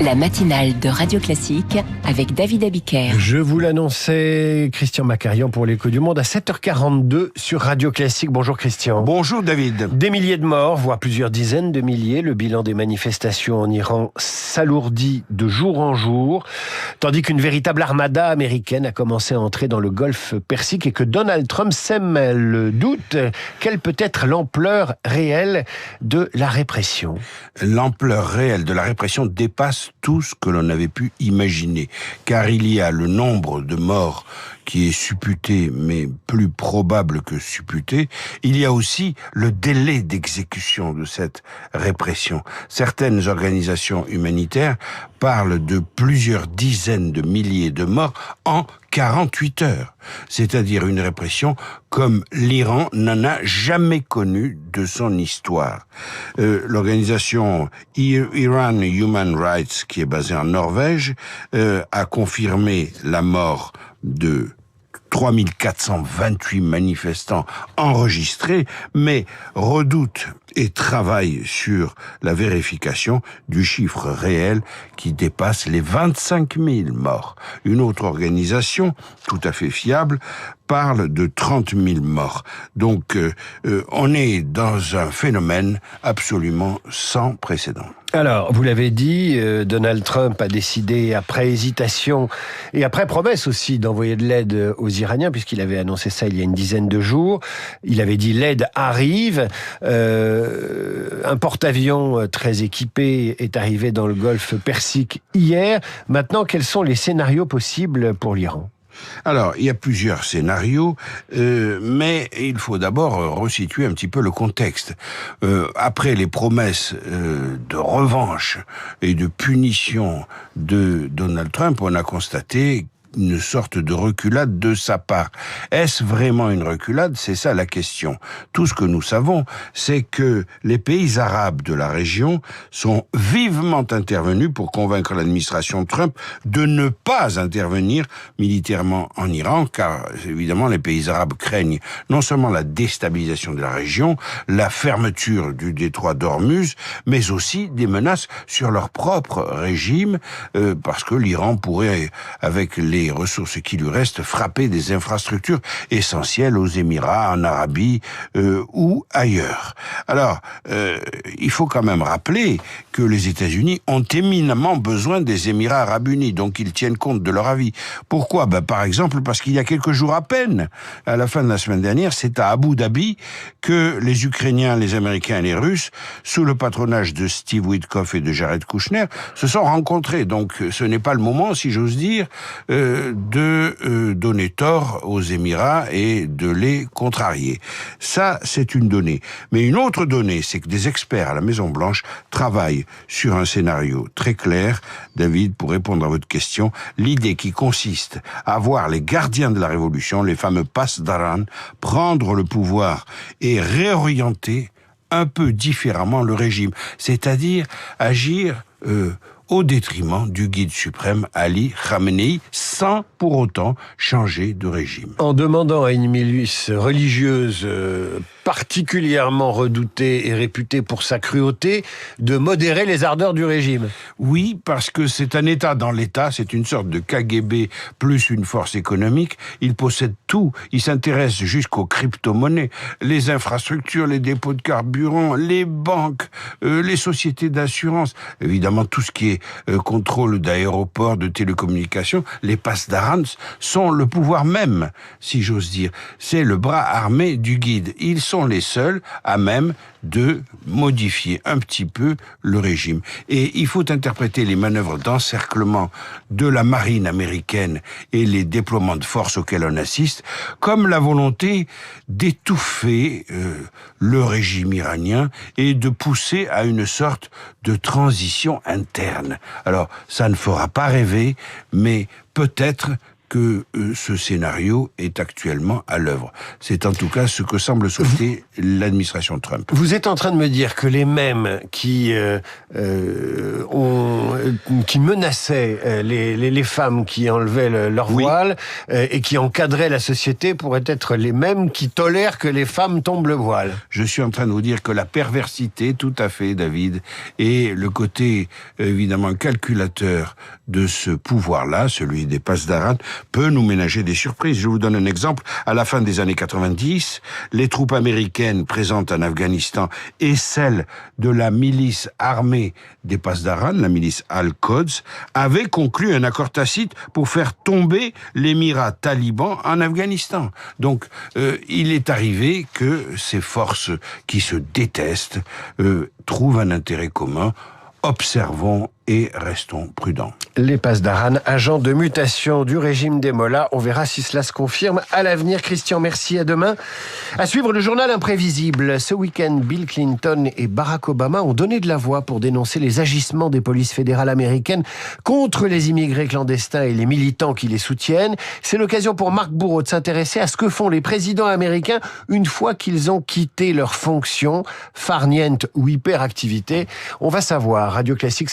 La matinale de Radio Classique avec David Abiker. Je vous l'annonçais, Christian Macarian pour l'Écho du Monde à 7h42 sur Radio Classique. Bonjour Christian. Bonjour David. Des milliers de morts, voire plusieurs dizaines de milliers. Le bilan des manifestations en Iran s'alourdit de jour en jour, tandis qu'une véritable armada américaine a commencé à entrer dans le golfe Persique et que Donald Trump sème le doute. Quelle peut être l'ampleur réelle de la répression ? L'ampleur réelle de la répression dépasse tout ce que l'on avait pu imaginer, car il y a le nombre de morts qui est supputé, mais plus probable que supputé. Il y a aussi le délai d'exécution de cette répression. Certaines organisations humanitaires parlent de plusieurs dizaines de milliers de morts en 48 heures. C'est-à-dire une répression comme l'Iran n'en a jamais connue de son histoire. L'organisation Iran Human Rights, qui est basée en Norvège, a confirmé la mort de 3428 manifestants enregistrés, mais redoute et travaille sur la vérification du chiffre réel qui dépasse les 25 000 morts. Une autre organisation, tout à fait fiable, parle de 30 000 morts. Donc, on est dans un phénomène absolument sans précédent. Alors, vous l'avez dit, Donald Trump a décidé, après hésitation et après promesse aussi, d'envoyer de l'aide aux Iraniens, puisqu'il avait annoncé ça il y a une dizaine de jours. Il avait dit l'aide arrive. Un porte-avions très équipé est arrivé dans le golfe Persique hier. Maintenant, quels sont les scénarios possibles pour l'Iran ? Alors, il y a plusieurs scénarios, mais il faut d'abord resituer un petit peu le contexte. Après les promesses de revanche et de punition de Donald Trump, on a constaté une sorte de reculade de sa part. Est-ce vraiment une reculade ? C'est ça la question. Tout ce que nous savons, c'est que les pays arabes de la région sont vivement intervenus pour convaincre l'administration Trump de ne pas intervenir militairement en Iran, car évidemment les pays arabes craignent non seulement la déstabilisation de la région, la fermeture du détroit d'Ormuz, mais aussi des menaces sur leur propre régime, parce que l'Iran pourrait, avec les ressources qui lui restent, frapper des infrastructures essentielles aux Émirats, en Arabie ou ailleurs. Alors, il faut quand même rappeler que les États-Unis ont éminemment besoin des Émirats arabes unis, donc ils tiennent compte de leur avis. Pourquoi ? Par exemple, parce qu'il y a quelques jours à peine, à la fin de la semaine dernière, c'est à Abu Dhabi que les Ukrainiens, les Américains et les Russes, sous le patronage de Steve Witkoff et de Jared Kushner, se sont rencontrés. Donc, ce n'est pas le moment, si j'ose dire, de donner tort aux Émirats et de les contrarier. Ça, c'est une donnée. Mais une autre donnée, c'est que des experts à la Maison-Blanche travaillent sur un scénario très clair, David, pour répondre à votre question, l'idée qui consiste à voir les gardiens de la révolution, les fameux Pasdaran, prendre le pouvoir et réorienter un peu différemment le régime, c'est-à-dire agir au détriment du guide suprême Ali Khamenei, sans pour autant changer de régime. En demandant à une milice religieuse particulièrement redoutée et réputée pour sa cruauté de modérer les ardeurs du régime. Oui, parce que c'est un État dans l'État, c'est une sorte de KGB plus une force économique. Il possède tout, il s'intéresse jusqu'aux crypto-monnaies, les infrastructures, les dépôts de carburant, les banques, les sociétés d'assurance, évidemment tout ce qui est contrôle d'aéroports, de télécommunications. Les Pasdarans sont le pouvoir même, si j'ose dire. C'est le bras armé du guide. Ils sont les seuls à même de modifier un petit peu le régime. Et il faut interpréter les manœuvres d'encerclement de la marine américaine et les déploiements de force auxquels on assiste comme la volonté d'étouffer le régime iranien et de pousser à une sorte de transition interne. Alors, ça ne fera pas rêver, mais peut-être que ce scénario est actuellement à l'œuvre. C'est en tout cas ce que semble souhaiter l'administration Trump. Vous êtes en train de me dire que les mêmes qui menaçaient les femmes qui enlevaient leur voile et qui encadraient la société pourraient être les mêmes qui tolèrent que les femmes tombent le voile. Je suis en train de vous dire que la perversité, tout à fait, David, et le côté évidemment calculateur de ce pouvoir-là, celui des Pasdaran, peut nous ménager des surprises. Je vous donne un exemple. À la fin des années 90, les troupes américaines présentes en Afghanistan et celles de la milice armée des Pasdaran, la milice Al-Quds, avaient conclu un accord tacite pour faire tomber l'émirat taliban en Afghanistan. Donc, il est arrivé que ces forces qui se détestent trouvent un intérêt commun. Observons et restons prudents. Les Pasdaran, agents de mutation du régime des Mollahs. On verra si cela se confirme à l'avenir. Christian, merci, à demain. À suivre le journal imprévisible. Ce week-end, Bill Clinton et Barack Obama ont donné de la voix pour dénoncer les agissements des polices fédérales américaines contre les immigrés clandestins et les militants qui les soutiennent. C'est l'occasion pour Marc Bourreau de s'intéresser à ce que font les présidents américains une fois qu'ils ont quitté leurs fonctions, farniente ou hyperactivité. On va savoir. Radio Classique.